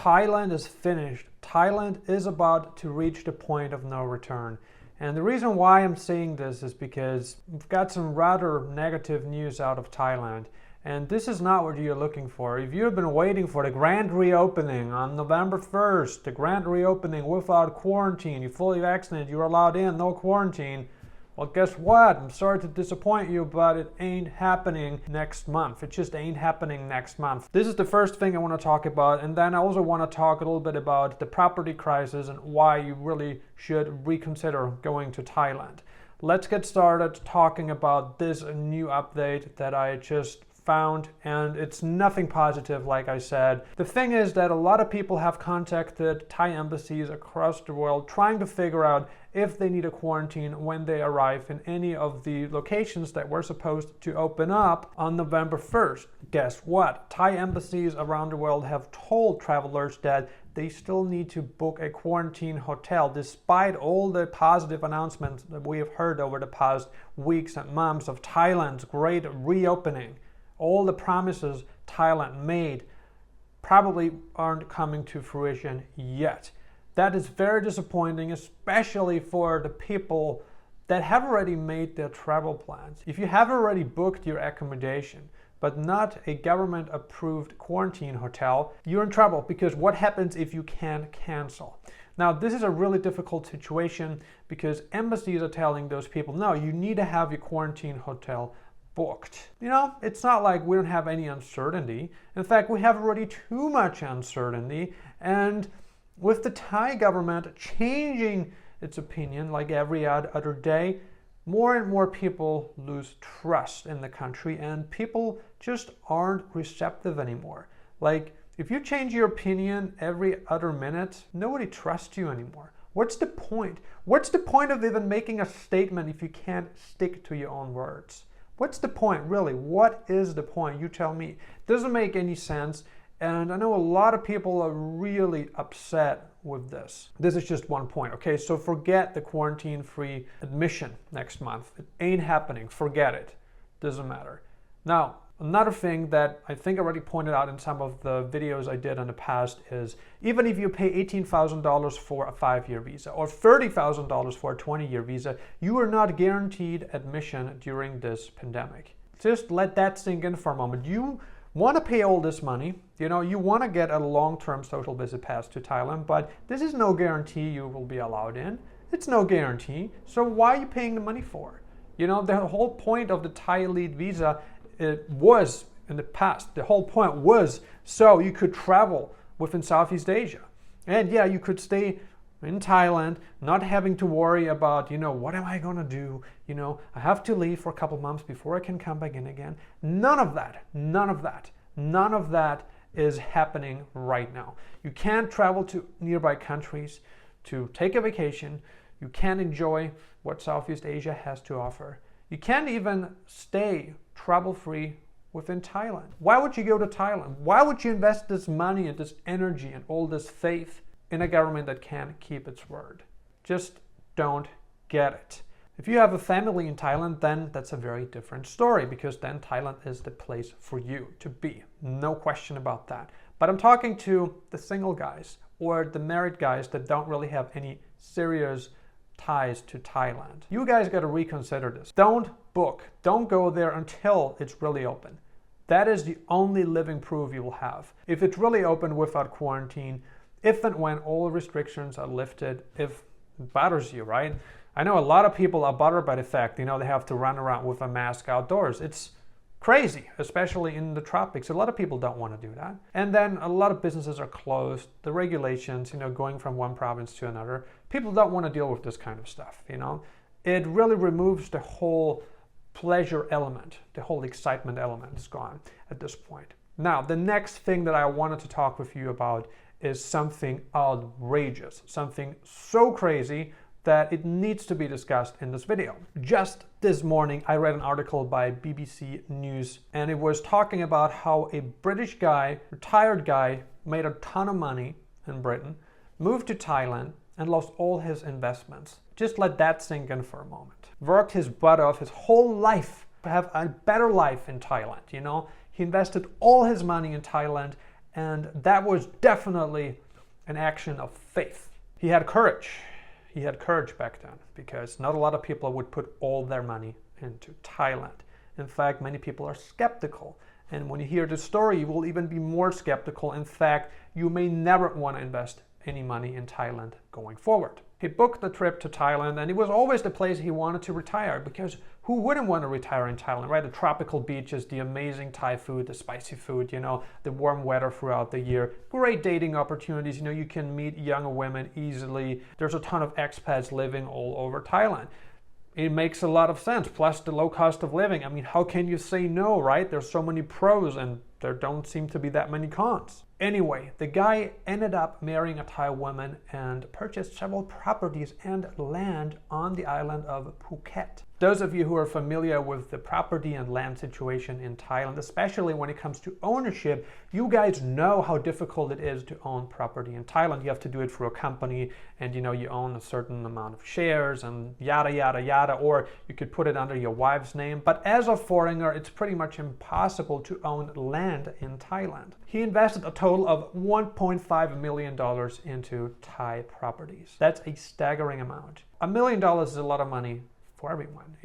Thailand is finished. Thailand is about to reach the point of no return. And the reason why I'm saying this is because we've got some rather negative news out of Thailand. And this is not what you're looking for. If you've been waiting for the grand reopening on November 1st, the grand reopening without quarantine, you're fully vaccinated, you're allowed in, no quarantine, well, guess what? I'm sorry to disappoint you, but it ain't happening next month. It just ain't happening next month. This is the first thing I want to talk about, and then I also want to talk a little bit about the property crisis and why you really should reconsider going to Thailand. Let's get started talking about this new update that I just found, and it's nothing positive, like I said. The thing is that a lot of people have contacted Thai embassies across the world trying to figure out if they need a quarantine when they arrive in any of the locations that were supposed to open up on November 1st. Guess what? Thai embassies around the world have told travelers that they still need to book a quarantine hotel despite all the positive announcements that we have heard over the past weeks and months of Thailand's great reopening. All the promises Thailand made probably aren't coming to fruition yet. That is very disappointing, especially for the people that have already made their travel plans. If you have already booked your accommodation, but not a government-approved quarantine hotel, you're in trouble, because what happens if you can't cancel? Now, this is a really difficult situation because embassies are telling those people, no, you need to have your quarantine hotel booked. You know, it's not like we don't have any uncertainty. In fact, we have already too much uncertainty, and with the Thai government changing its opinion like every other day, more and more people lose trust in the country, and people just aren't receptive anymore. Like, if you change your opinion every other minute, nobody trusts you anymore. What's the point? What's the point of even making a statement if you can't stick to your own words? What's the point, really? What is the point? You tell me. It doesn't make any sense, and I know a lot of people are really upset with this. This is just one point, okay? So forget the quarantine-free admission next month. It ain't happening. Forget it. Doesn't matter. Now, another thing that I think I already pointed out in some of the videos I did in the past is even if you pay $18,000 for a 5-year visa or $30,000 for a 20-year visa, you are not guaranteed admission during this pandemic. Just let that sink in for a moment. You want to pay all this money, you know, you want to get a long-term social visit pass to Thailand, but this is no guarantee you will be allowed in. It's no guarantee. So why are you paying the money for? You know, the whole point of the Thai Elite visa, it was in the past, the whole point was so you could travel within Southeast Asia. And yeah, you could stay in Thailand, not having to worry about, you know, what am I going to do? You know, I have to leave for a couple months before I can come back in again. None of that is happening right now. You can't travel to nearby countries to take a vacation. You can't enjoy what Southeast Asia has to offer. You can't even stay trouble-free within Thailand. Why would you go to Thailand? Why would you invest this money and this energy and all this faith in a government that can't keep its word? Just don't get it. If you have a family in Thailand, then that's a very different story, because then Thailand is the place for you to be. No question about that. But I'm talking to the single guys or the married guys that don't really have any serious ties to Thailand. You guys got to reconsider this. Don't book. Don't go there until it's really open. That is the only living proof you will have. If it's really open without quarantine, if and when all restrictions are lifted, if it bothers you, right? I know a lot of people are bothered by the fact, you know, they have to run around with a mask outdoors. It's crazy, especially in the tropics. A lot of people don't want to do that. And then a lot of businesses are closed. The regulations, you know, going from one province to another, people don't want to deal with this kind of stuff, you know. It really removes the whole pleasure element, the whole excitement element is gone at this point. Now, the next thing that I wanted to talk with you about is something outrageous, something so crazy that it needs to be discussed in this video. Just this morning, I read an article by BBC News, and it was talking about how a British guy, retired guy, made a ton of money in Britain, moved to Thailand, and lost all his investments. Just let that sink in for a moment. Worked his butt off his whole life to have a better life in Thailand, you know? He invested all his money in Thailand, And that was definitely an action of faith. He had courage. He had courage back then because not a lot of people would put all their money into Thailand. In fact, many people are skeptical. And when you hear the story, you will even be more skeptical. In fact, you may never want to invest any money in Thailand going forward. He booked the trip to Thailand, and it was always the place he wanted to retire, because who wouldn't want to retire in Thailand, right? The tropical beaches, the amazing Thai food, the spicy food, the warm weather throughout the year, great dating opportunities, you can meet younger women easily. There's a ton of expats living all over Thailand. It makes a lot of sense, plus the low cost of living. I mean, how can you say no, right? There's so many pros and there don't seem to be that many cons. Anyway, the guy ended up marrying a Thai woman and purchased several properties and land on the island of Phuket. Those of you who are familiar with the property and land situation in Thailand, especially when it comes to ownership, you guys know how difficult it is to own property in Thailand. You have to do it through a company, and you own a certain amount of shares and yada yada yada, or you could put it under your wife's name. But as a foreigner, it's pretty much impossible to own land in Thailand. He invested a total of $1.5 million into Thai properties. That's a staggering amount. $1 million is a lot of money for everyone,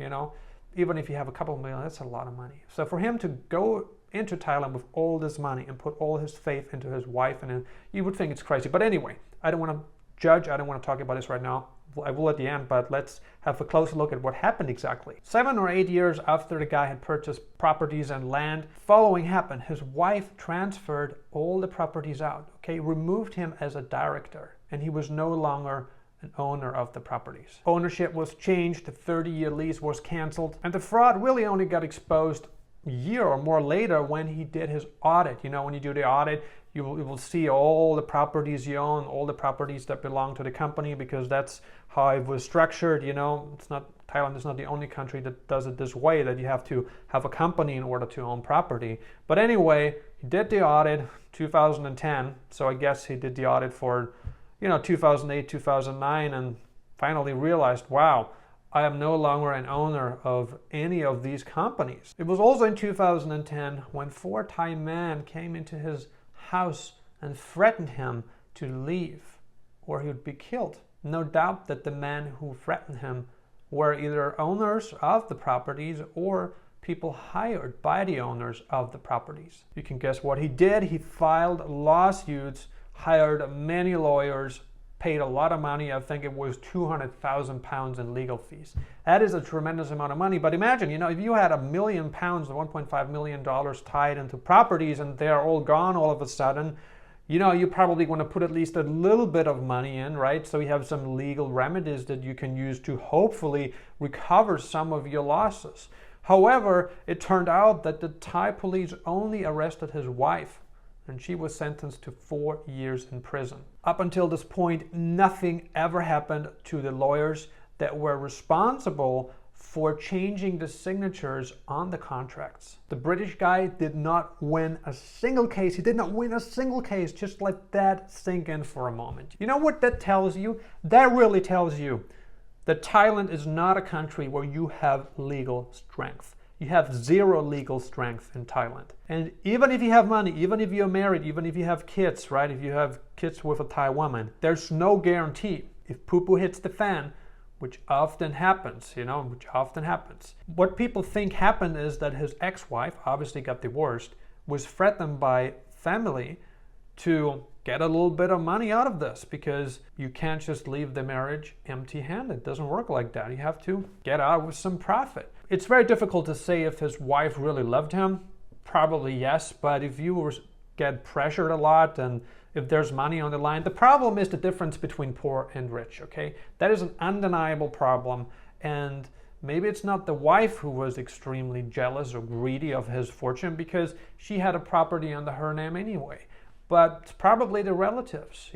even if you have a couple of million, that's a lot of money. So for him to go into Thailand with all this money and put all his faith into his wife, and you would think it's crazy. But anyway, I don't want to judge, I don't want to talk about this right now. I will at the end, but let's have a closer look at what happened exactly. 7 or 8 years after the guy had purchased properties and land, following happened. His wife transferred all the properties out, removed him as a director, and he was no longer an owner of the properties. Ownership was changed, the 30-year lease was canceled, and the fraud really only got exposed a year or more later when he did his audit. When you do the audit, you will see all the properties you own, all the properties that belong to the company, because that's how it was structured. Thailand is not the only country that does it this way, that you have to have a company in order to own property. But anyway, he did the audit 2010, so I guess he did the audit for 2008, 2009, and finally realized, wow, I am no longer an owner of any of these companies. It was also in 2010 when 4 Thai men came into his house and threatened him to leave or he would be killed. No doubt that the men who threatened him were either owners of the properties or people hired by the owners of the properties. You can guess what he did. He filed lawsuits, hired many lawyers, paid a lot of money. I think it was £200,000 in legal fees. That is a tremendous amount of money. But imagine, if you had £1 million, $1.5 million tied into properties, and they are all gone all of a sudden, you probably want to put at least a little bit of money in, right? So you have some legal remedies that you can use to hopefully recover some of your losses. However, it turned out that the Thai police only arrested his wife, and she was sentenced to 4 years in prison. Up until this point, nothing ever happened to the lawyers that were responsible for changing the signatures on the contracts. The British guy did not win a single case. He did not win a single case. Just let that sink in for a moment. You know what that tells you? That really tells you that Thailand is not a country where you have legal strength. You have zero legal strength in Thailand. And even if you have money, even if you're married, even if you have kids, right? If you have kids with a Thai woman, there's no guarantee. If poo-poo hits the fan, which often happens, What people think happened is that his ex-wife, obviously got divorced, was threatened by family to get a little bit of money out of this, because you can't just leave the marriage empty-handed. It doesn't work like that. You have to get out with some profit. It's very difficult to say if his wife really loved him. Probably yes, but if you get pressured a lot and if there's money on the line, the problem is the difference between poor and rich, That is an undeniable problem, and maybe it's not the wife who was extremely jealous or greedy of his fortune, because she had a property under her name anyway. But it's probably the relatives,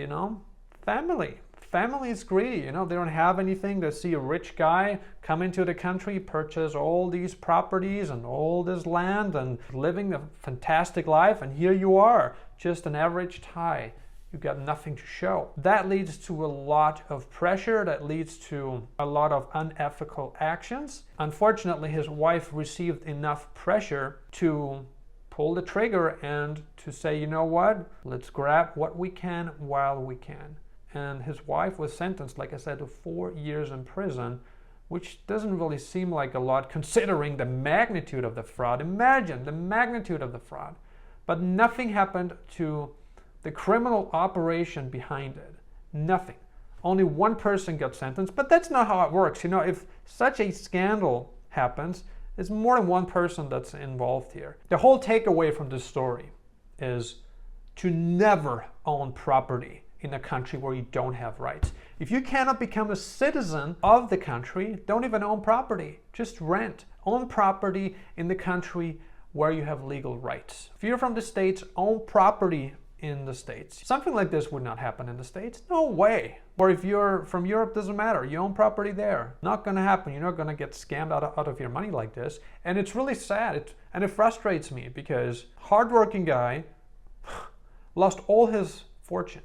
family. Family is greedy, they don't have anything. They see a rich guy come into the country, purchase all these properties and all this land and living a fantastic life, and here you are, just an average Thai. You got nothing to show. That leads to a lot of pressure, that leads to a lot of unethical actions. Unfortunately, his wife received enough pressure to pull the trigger and to say, you know what, let's grab what we can while we can. And his wife was sentenced, like I said, to 4 years in prison, which doesn't really seem like a lot considering the magnitude of the fraud. Imagine the magnitude of the fraud. But nothing happened to the criminal operation behind it. Nothing. Only one person got sentenced, but that's not how it works. You know, if such a scandal happens, there's more than one person that's involved here. The whole takeaway from this story is to never own property in a country where you don't have rights. If you cannot become a citizen of the country, don't even own property. Just rent. Own property in the country where you have legal rights. If you're from the States, own property in the States. Something like this would not happen in the States. No way. Or if you're from Europe, doesn't matter. You own property there. Not going to happen. You're not going to get scammed out of your money like this. And it's really sad. And it frustrates me because hardworking guy lost all his fortune.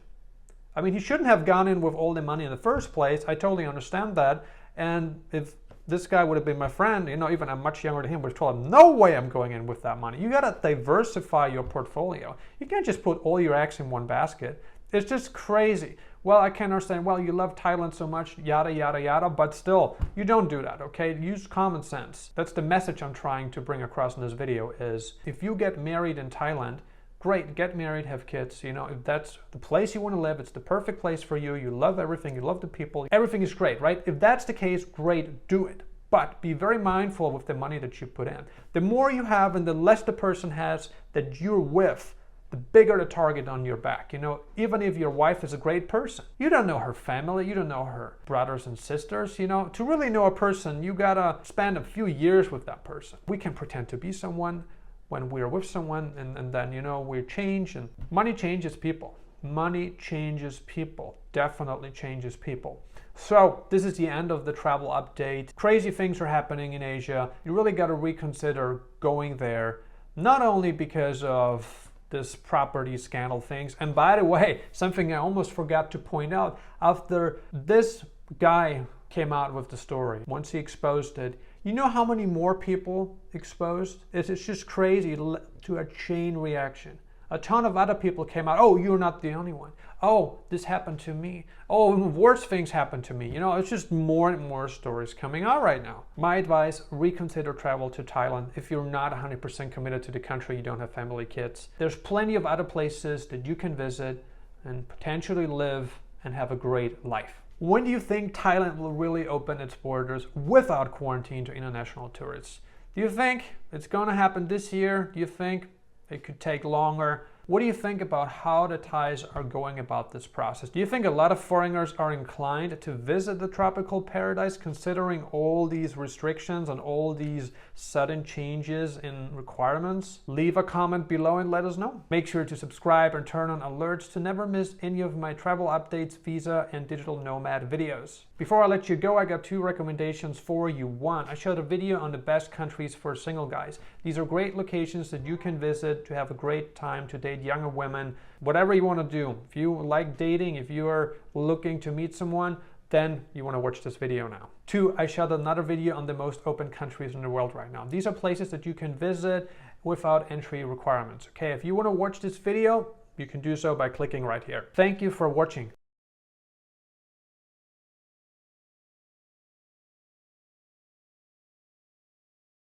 I mean, he shouldn't have gone in with all the money in the first place. I totally understand that. And if this guy would have been my friend, you know, even I'm much younger than him, would have told him, no way I'm going in with that money. You got to diversify your portfolio. You can't just put all your eggs in one basket. It's just crazy. Well, I can understand, well, you love Thailand so much, yada, yada, yada, but still, you don't do that, okay? Use common sense. That's the message I'm trying to bring across in this video is if you get married in Thailand, great, get married, have kids. You know, if that's the place you want to live, it's the perfect place for you. You love everything, you love the people, everything is great, right? If that's the case, great, do it. But be very mindful with the money that you put in. The more you have and the less the person has that you're with, the bigger the target on your back. You know, even if your wife is a great person, you don't know her family, you don't know her brothers and sisters. You know, to really know a person, you gotta spend a few years with that person. We can pretend to be someone when we're with someone and then, you know, we change, and money changes people. Money changes people, definitely changes people. So this is the end of the travel update. Crazy things are happening in Asia. You really got to reconsider going there, not only because of this property scandal things. And by the way, something I almost forgot to point out, after this guy came out with the story, once he exposed it, you know how many more people exposed? It's just crazy to a chain reaction. A ton of other people came out, oh, you're not the only one. Oh, this happened to me. Oh, worse things happened to me. You know, it's just more and more stories coming out right now. My advice, reconsider travel to Thailand if you're not 100% committed to the country, you don't have family, kids. There's plenty of other places that you can visit and potentially live and have a great life. When do you think Thailand will really open its borders without quarantine to international tourists? Do you think it's going to happen this year? Do you think it could take longer? What do you think about how the Thais are going about this process? Do you think a lot of foreigners are inclined to visit the tropical paradise considering all these restrictions and all these sudden changes in requirements? Leave a comment below and let us know. Make sure to subscribe and turn on alerts to never miss any of my travel updates, visa, and digital nomad videos. Before I let you go, I got 2 recommendations for you. 1, I showed a video on the best countries for single guys. These are great locations that you can visit to have a great time, to date younger women, whatever you want to do. If you like dating, if you are looking to meet someone, then you want to watch this video now. 2, I shot another video on the most open countries in the world right now. These are places that you can visit without entry requirements. Okay, if you want to watch this video, you can do so by clicking right here. Thank you for watching.